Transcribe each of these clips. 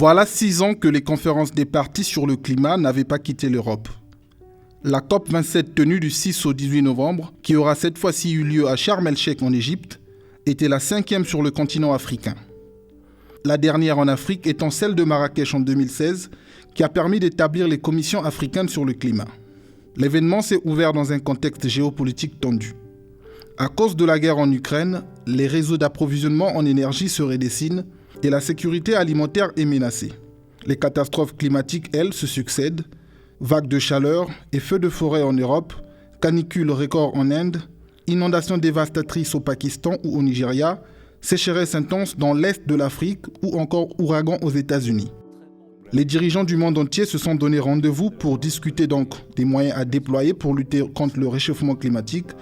Voilà 6 ans que les conférences des parties sur le climat n'avaient pas quitté l'Europe. La COP27 tenue du 6 au 18 novembre, qui aura cette fois-ci eu lieu à Sharm el-Sheikh en Égypte, était la 5e sur le continent africain. La dernière en Afrique étant celle de Marrakech en 2016, qui a permis d'établir les commissions africaines sur le climat. L'événement s'est ouvert dans un contexte géopolitique tendu. À cause de la guerre en Ukraine, les réseaux d'approvisionnement en énergie se redessinent et la sécurité alimentaire est menacée. Les catastrophes climatiques, elles, se succèdent. Vagues de chaleur et feux de forêt en Europe, canicules records en Inde, inondations dévastatrices au Pakistan ou au Nigeria, sécheresses intenses dans l'est de l'Afrique ou encore ouragans aux États-Unis. Les dirigeants du monde entier se sont donné rendez-vous pour discuter donc des moyens à déployer pour lutter contre le réchauffement climatique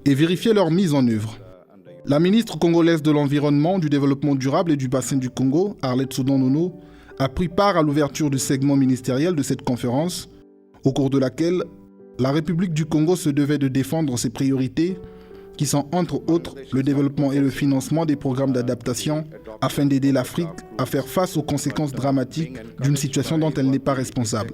et vérifier leur mise en œuvre. La ministre congolaise de l'Environnement, du Développement durable et du Bassin du Congo, Arlette Soudan-Nono, a pris part à l'ouverture du segment ministériel de cette conférence, au cours de laquelle la République du Congo se devait de défendre ses priorités, qui sont entre autres le développement et le financement des programmes d'adaptation, afin d'aider l'Afrique à faire face aux conséquences dramatiques d'une situation dont elle n'est pas responsable.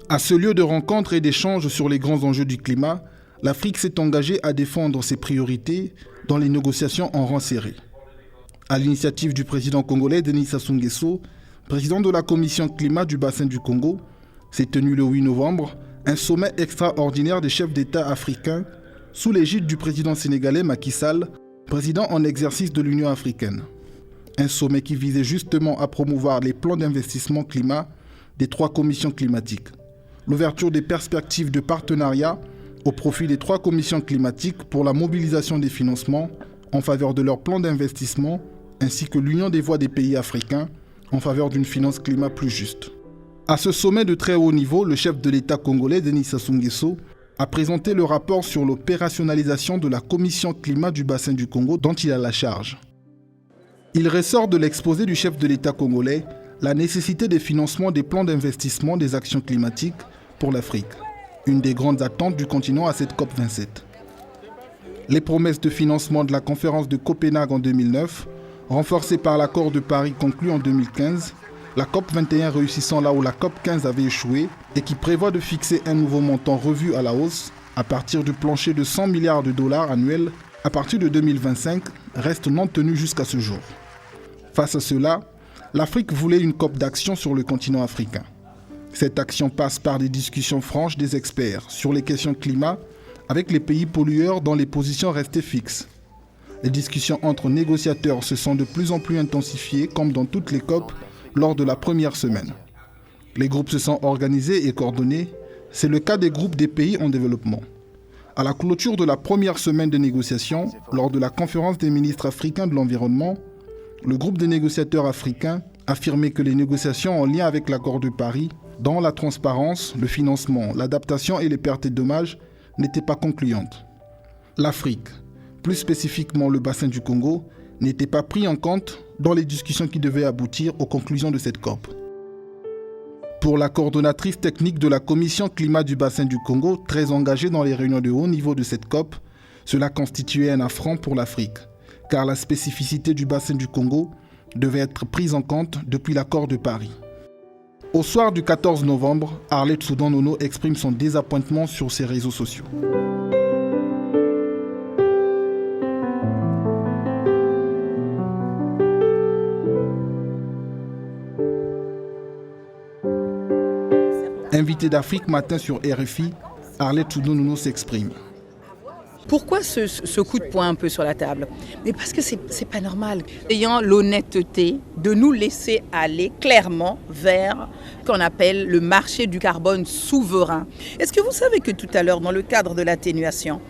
À ce lieu de rencontre et d'échange sur les grands enjeux du climat, l'Afrique s'est engagée à défendre ses priorités dans les négociations en rang serré. À l'initiative du président congolais Denis Sassou Nguesso, président de la commission climat du bassin du Congo, s'est tenu le 8 novembre un sommet extraordinaire des chefs d'État africains sous l'égide du président sénégalais Macky Sall, président en exercice de l'Union africaine. Un sommet qui visait justement à promouvoir les plans d'investissement climat des 3 commissions climatiques, l'ouverture des perspectives de partenariat au profit des 3 commissions climatiques pour la mobilisation des financements en faveur de leurs plans d'investissement, ainsi que l'union des voix des pays africains en faveur d'une finance climat plus juste. À ce sommet de très haut niveau, le chef de l'État congolais, Denis Sassou Nguesso, a présenté le rapport sur l'opérationnalisation de la commission climat du bassin du Congo dont il a la charge. Il ressort de l'exposé du chef de l'État congolais la nécessité des financements des plans d'investissement des actions climatiques pour l'Afrique, une des grandes attentes du continent à cette COP27. Les promesses de financement de la conférence de Copenhague en 2009, renforcées par l'accord de Paris conclu en 2015, la COP21 réussissant là où la COP15 avait échoué et qui prévoit de fixer un nouveau montant revu à la hausse à partir du plancher de 100 milliards de dollars annuels à partir de 2025, reste non tenue jusqu'à ce jour. Face à cela, l'Afrique voulait une COP d'action sur le continent africain. Cette action passe par des discussions franches des experts sur les questions climat avec les pays pollueurs dont les positions restaient fixes. Les discussions entre négociateurs se sont de plus en plus intensifiées comme dans toutes les COP lors de la première semaine. Les groupes se sont organisés et coordonnés. C'est le cas des groupes des pays en développement. À la clôture de la première semaine de négociations, lors de la conférence des ministres africains de l'environnement, le groupe des négociateurs africains affirmait que les négociations en lien avec l'accord de Paris, dans la transparence, le financement, l'adaptation et les pertes et dommages, n'étaient pas concluantes. L'Afrique, plus spécifiquement le bassin du Congo, n'était pas pris en compte dans les discussions qui devaient aboutir aux conclusions de cette COP. Pour la coordonnatrice technique de la commission climat du bassin du Congo, très engagée dans les réunions de haut niveau de cette COP, cela constituait un affront pour l'Afrique, car la spécificité du bassin du Congo devait être prise en compte depuis l'accord de Paris. Au soir du 14 novembre, Arlette Soudan-Nono exprime son désappointement sur ses réseaux sociaux. Invité d'Afrique Matin sur RFI, Arlette Soudan-Nono s'exprime. Pourquoi ce coup de poing un peu sur la table? Mais parce que c'est pas normal. Ayant l'honnêteté de nous laisser aller clairement vers ce qu'on appelle le marché du carbone souverain. Est-ce que vous savez que tout à l'heure, dans le cadre de l'atténuation,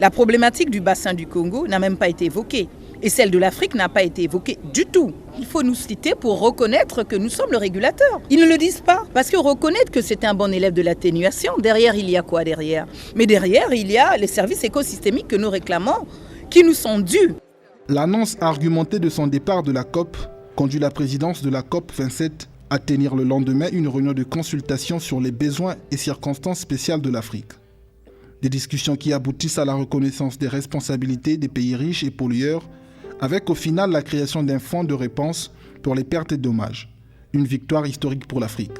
la problématique du bassin du Congo n'a même pas été évoquée? Et celle de l'Afrique n'a pas été évoquée du tout. Il faut nous citer pour reconnaître que nous sommes le régulateur. Ils ne le disent pas. Parce que reconnaître que c'est un bon élève de l'atténuation, derrière, il y a quoi derrière? Mais derrière, il y a les services écosystémiques que nous réclamons, qui nous sont dus. L'annonce argumentée de son départ de la COP conduit la présidence de la COP 27 à tenir le lendemain une réunion de consultation sur les besoins et circonstances spéciales de l'Afrique. Des discussions qui aboutissent à la reconnaissance des responsabilités des pays riches et pollueurs, avec au final la création d'un fonds de réponse pour les pertes et dommages. Une victoire historique pour l'Afrique.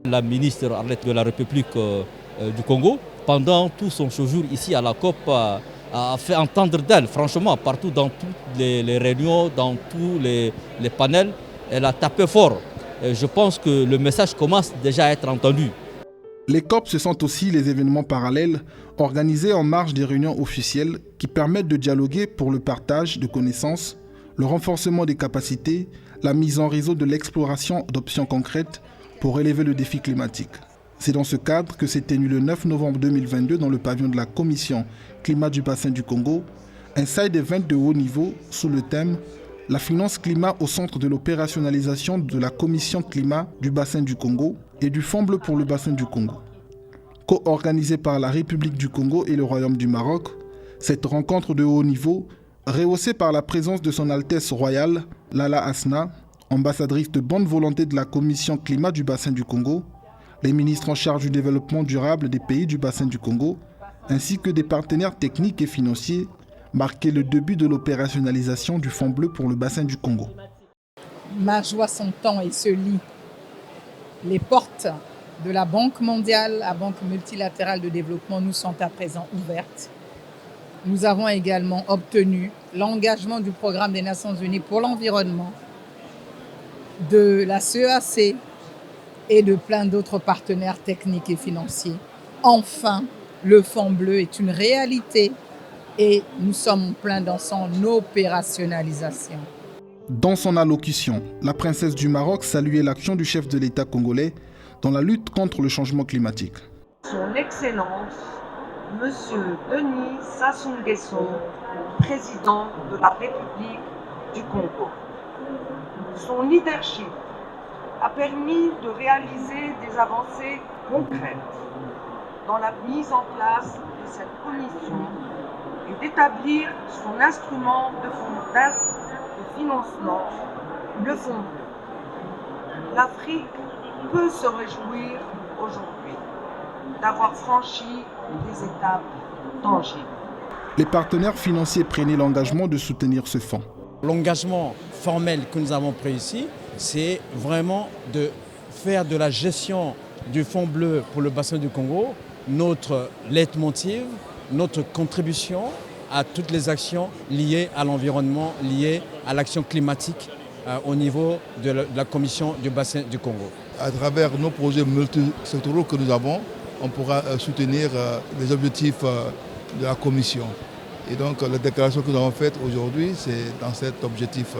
La ministre Arlette de la République du Congo, pendant tout son séjour ici à la COP, a fait entendre d'elle, franchement, partout dans toutes les réunions, dans tous les panels, elle a tapé fort. Et je pense que le message commence déjà à être entendu. Les COP, ce sont aussi les événements parallèles organisés en marge des réunions officielles qui permettent de dialoguer pour le partage de connaissances, le renforcement des capacités, la mise en réseau de l'exploration d'options concrètes pour relever le défi climatique. C'est dans ce cadre que s'est tenu le 9 novembre 2022 dans le pavillon de la Commission Climat du Bassin du Congo, un side event de haut niveau sous le thème « La finance climat au centre de l'opérationnalisation de la Commission Climat du Bassin du Congo et du Fonds bleu pour le Bassin du Congo ». Co-organisé par la République du Congo et le Royaume du Maroc, cette rencontre de haut niveau, rehaussée par la présence de son Altesse royale, Lala Asna, ambassadrice de bonne volonté de la Commission Climat du Bassin du Congo, les ministres en charge du développement durable des pays du bassin du Congo, ainsi que des partenaires techniques et financiers, marquait le début de l'opérationnalisation du Fonds bleu pour le bassin du Congo. Ma joie son temps et se lit. Les portes de la Banque mondiale, la Banque multilatérale de développement, nous sont à présent ouvertes. Nous avons également obtenu l'engagement du Programme des Nations Unies pour l'environnement, de la CEAC et de plein d'autres partenaires techniques et financiers. Enfin, le Fonds bleu est une réalité et nous sommes en plein dans son opérationnalisation. Dans son allocution, la princesse du Maroc saluait l'action du chef de l'État congolais dans la lutte contre le changement climatique. Son Excellence, Monsieur Denis Sassou Nguesso, président de la République du Congo. Son leadership a permis de réaliser des avancées concrètes dans la mise en place de cette commission et d'établir son instrument de financement, le Fonds bleu. L'Afrique peut se réjouir aujourd'hui d'avoir franchi des étapes tangibles. Les partenaires financiers prenaient l'engagement de soutenir ce fonds. L'engagement formel que nous avons pris ici, c'est vraiment de faire de la gestion du Fonds bleu pour le bassin du Congo notre leitmotiv, notre contribution à toutes les actions liées à l'environnement, liées à l'action climatique au niveau de la Commission du bassin du Congo. À travers nos projets multisectoraux que nous avons, on pourra soutenir les objectifs de la Commission. Et donc la déclaration que nous avons faite aujourd'hui, c'est dans cet objectif.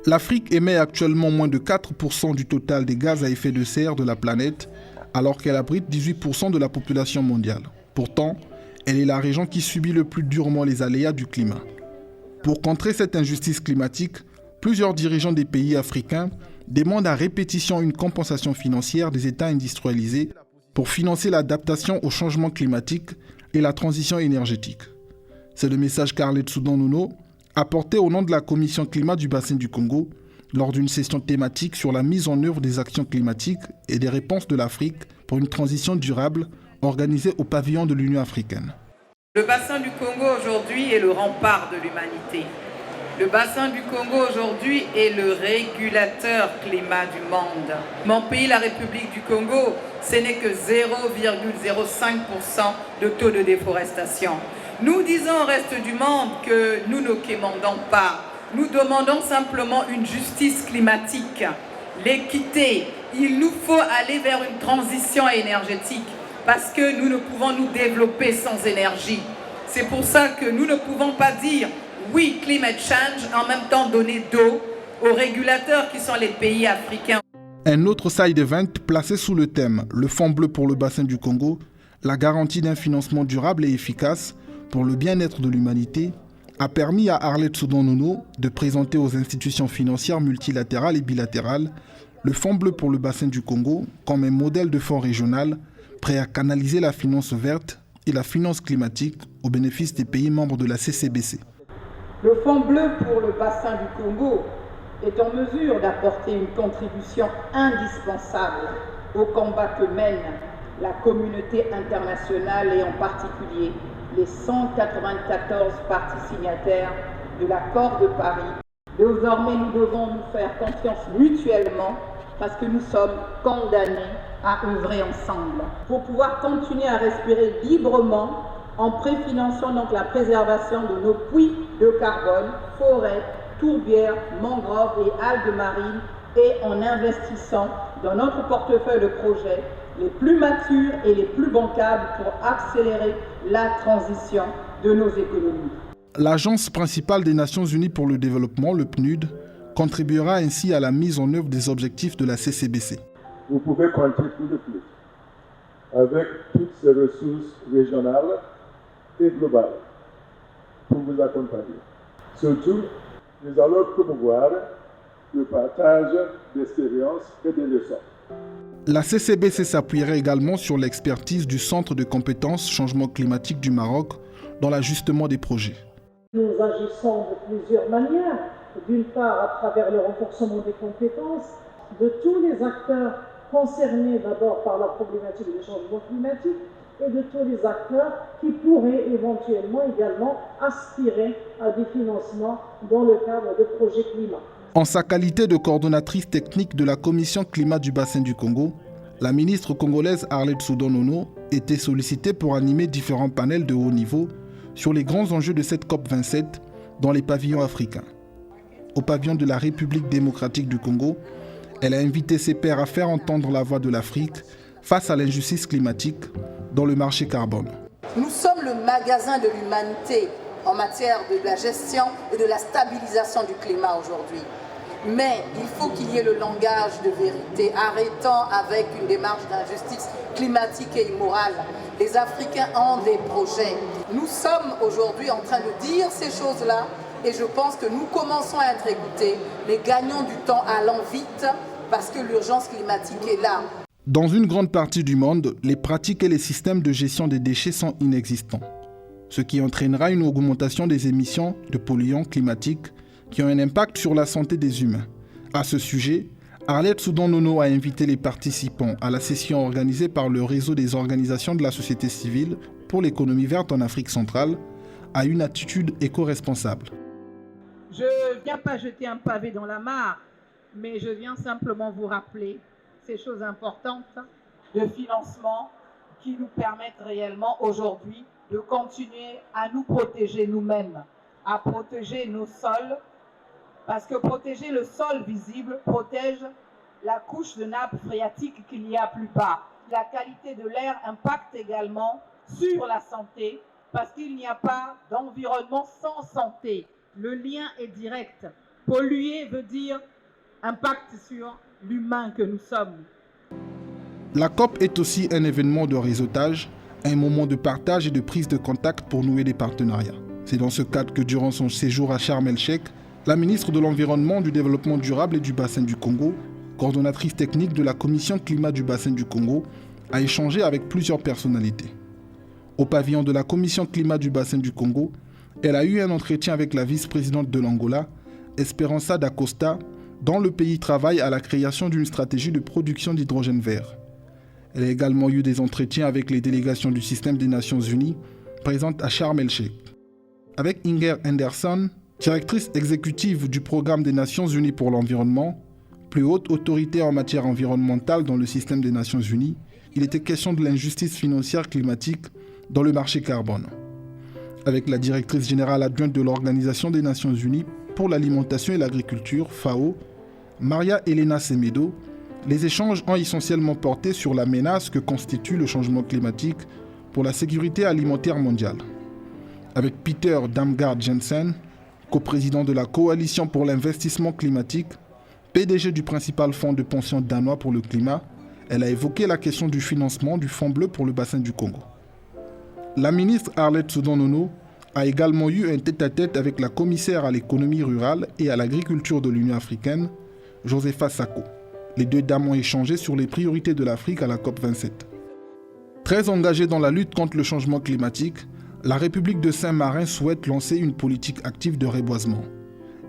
L'Afrique émet actuellement moins de 4% du total des gaz à effet de serre de la planète, alors qu'elle abrite 18% de la population mondiale. Pourtant, elle est la région qui subit le plus durement les aléas du climat. Pour contrer cette injustice climatique, plusieurs dirigeants des pays africains demandent à répétition une compensation financière des États industrialisés pour financer l'adaptation au changement climatique et la transition énergétique. C'est le message qu'Arlette Soudan-Nono a porté au nom de la Commission Climat du Bassin du Congo lors d'une session thématique sur la mise en œuvre des actions climatiques et des réponses de l'Afrique pour une transition durable organisée au pavillon de l'Union africaine. Le bassin du Congo aujourd'hui est le rempart de l'humanité. Le bassin du Congo aujourd'hui est le régulateur climat du monde. Mon pays, la République du Congo, ce n'est que 0,05% de taux de déforestation. Nous disons au reste du monde que nous ne quémandons pas. Nous demandons simplement une justice climatique, l'équité. Il nous faut aller vers une transition énergétique parce que nous ne pouvons nous développer sans énergie. C'est pour ça que nous ne pouvons pas dire oui, climate change, en même temps donner dos aux régulateurs qui sont les pays africains. Un autre side event placé sous le thème « Le Fonds bleu pour le bassin du Congo », la garantie d'un financement durable et efficace pour le bien-être de l'humanité, a permis à Arlette Soudan-Nono de présenter aux institutions financières multilatérales et bilatérales le Fonds bleu pour le bassin du Congo comme un modèle de fonds régional prêt à canaliser la finance verte et la finance climatique au bénéfice des pays membres de la CCBC. Le Fonds bleu pour le bassin du Congo est en mesure d'apporter une contribution indispensable au combat que mène la communauté internationale et en particulier les 194 parties signataires de l'accord de Paris Désormais, nous devons nous faire confiance mutuellement parce que nous sommes condamnés à œuvrer ensemble pour pouvoir continuer à respirer librement en préfinançant donc la préservation de nos puits de carbone, forêts, tourbières, mangroves et algues marines et en investissant dans notre portefeuille de projets les plus matures et les plus bancables pour accélérer la transition de nos économies. L'Agence principale des Nations Unies pour le développement, le PNUD, contribuera ainsi à la mise en œuvre des objectifs de la CCBC. Vous pouvez compter tout de plus avec toutes ces ressources régionales et globales pour vous accompagner. Surtout, nous allons promouvoir le partage d'expériences et de leçons. La CCBC s'appuiera également sur l'expertise du Centre de compétences changement climatique du Maroc dans l'ajustement des projets. Nous agissons de plusieurs manières. D'une part, à travers le renforcement des compétences de tous les acteurs concernés d'abord par la problématique du changement climatique et de tous les acteurs qui pourraient éventuellement également aspirer à des financements dans le cadre de projets climat. En sa qualité de coordonnatrice technique de la Commission climat du bassin du Congo, la ministre congolaise Arlette Soudan-Nono était sollicitée pour animer différents panels de haut niveau sur les grands enjeux de cette COP27 dans les pavillons africains. Au pavillon de la République démocratique du Congo, elle a invité ses pairs à faire entendre la voix de l'Afrique face à l'injustice climatique dans le marché carbone. Nous sommes le magasin de l'humanité en matière de la gestion et de la stabilisation du climat aujourd'hui. Mais il faut qu'il y ait le langage de vérité, arrêtant avec une démarche d'injustice climatique et immorale. Les Africains ont des projets. Nous sommes aujourd'hui en train de dire ces choses-là et je pense que nous commençons à être écoutés, mais gagnons du temps, allons vite parce que l'urgence climatique est là. Dans une grande partie du monde, les pratiques et les systèmes de gestion des déchets sont inexistants, ce qui entraînera une augmentation des émissions de polluants climatiques qui ont un impact sur la santé des humains. À ce sujet, Arlette Soudan-Nono a invité les participants à la session organisée par le réseau des organisations de la société civile pour l'économie verte en Afrique centrale à une attitude éco-responsable. Je ne viens pas jeter un pavé dans la mare, mais je viens simplement vous rappeler ces choses importantes de financement qui nous permettent réellement aujourd'hui de continuer à nous protéger nous-mêmes, à protéger nos sols, parce que protéger le sol visible protège la couche de nappe phréatique qu'il y a plus bas. La qualité de l'air impacte également sur la santé, parce qu'il n'y a pas d'environnement sans santé. Le lien est direct. Polluer veut dire impact sur l'humain que nous sommes. La COP est aussi un événement de réseautage, un moment de partage et de prise de contact pour nouer des partenariats. C'est dans ce cadre que durant son séjour à Sharm el-Sheikh, la ministre de l'Environnement, du Développement durable et du Bassin du Congo, coordonnatrice technique de la Commission climat du Bassin du Congo, a échangé avec plusieurs personnalités. Au pavillon de la Commission climat du Bassin du Congo, elle a eu un entretien avec la vice-présidente de l'Angola, Esperança da Costa, dont le pays travaille à la création d'une stratégie de production d'hydrogène vert. Elle a également eu des entretiens avec les délégations du système des Nations Unies présentes à Sharm el-Sheikh. Avec Inger Anderson, directrice exécutive du Programme des Nations Unies pour l'environnement, plus haute autorité en matière environnementale dans le système des Nations Unies, il était question de l'injustice financière climatique dans le marché carbone. Avec la directrice générale adjointe de l'Organisation des Nations Unies pour l'alimentation et l'agriculture, FAO, Maria Elena Semedo, les échanges ont essentiellement porté sur la menace que constitue le changement climatique pour la sécurité alimentaire mondiale. Avec Peter Damgaard Jensen, coprésident de la Coalition pour l'investissement climatique, PDG du principal fonds de pension danois pour le climat, elle a évoqué la question du financement du Fonds bleu pour le bassin du Congo. La ministre Arlette Soudan-Nono a également eu un tête-à-tête avec la commissaire à l'économie rurale et à l'agriculture de l'Union africaine, Josepha Sako. Les deux dames ont échangé sur les priorités de l'Afrique à la COP27. Très engagée dans la lutte contre le changement climatique, la République de Saint-Marin souhaite lancer une politique active de reboisement.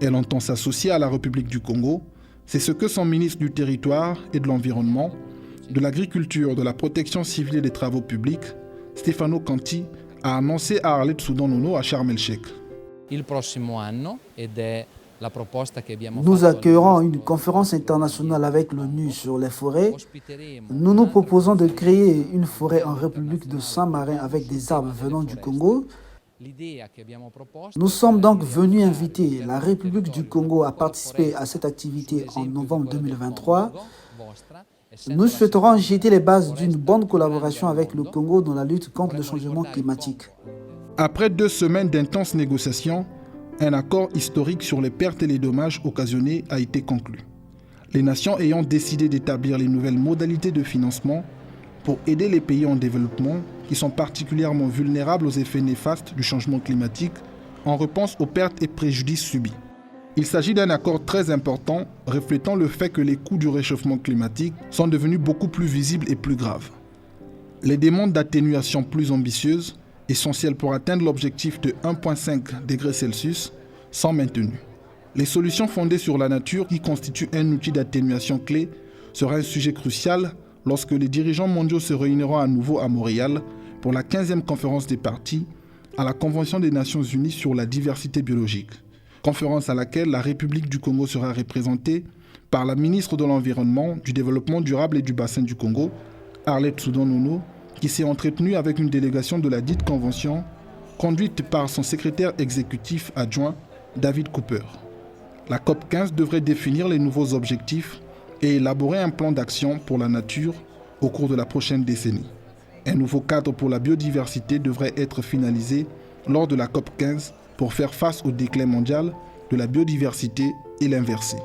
Elle entend s'associer à la République du Congo. C'est ce que son ministre du Territoire et de l'Environnement, de l'Agriculture, de la Protection civile et des Travaux publics, Stefano Canti, a annoncé à Arlette Soudan-Nono à Sharm el-Sheikh. Il prossimo anno, ed è Nous accueillerons une conférence internationale avec l'ONU sur les forêts. Nous nous proposons de créer une forêt en République de Saint-Marin avec des arbres venant du Congo. Nous sommes donc venus inviter la République du Congo à participer à cette activité en novembre 2023. Nous souhaiterons jeter les bases d'une bonne collaboration avec le Congo dans la lutte contre le changement climatique. Après 2 semaines d'intenses négociations, un accord historique sur les pertes et les dommages occasionnés a été conclu. Les nations ayant décidé d'établir les nouvelles modalités de financement pour aider les pays en développement qui sont particulièrement vulnérables aux effets néfastes du changement climatique en réponse aux pertes et préjudices subis. Il s'agit d'un accord très important reflétant le fait que les coûts du réchauffement climatique sont devenus beaucoup plus visibles et plus graves. Les demandes d'atténuation plus ambitieuses, essentielles pour atteindre l'objectif de 1,5 degrés Celsius, sont maintenues. Les solutions fondées sur la nature, qui constituent un outil d'atténuation clé, sera un sujet crucial lorsque les dirigeants mondiaux se réuniront à nouveau à Montréal pour la 15e conférence des parties à la Convention des Nations Unies sur la diversité biologique. Conférence à laquelle la République du Congo sera représentée par la ministre de l'Environnement, du Développement durable et du Bassin du Congo, Arlette Soudan-Nono, qui s'est entretenue avec une délégation de la dite convention, conduite par son secrétaire exécutif adjoint, David Cooper. La COP15 devrait définir les nouveaux objectifs et élaborer un plan d'action pour la nature au cours de la prochaine décennie. Un nouveau cadre pour la biodiversité devrait être finalisé lors de la COP15 pour faire face au déclin mondial de la biodiversité et l'inverser.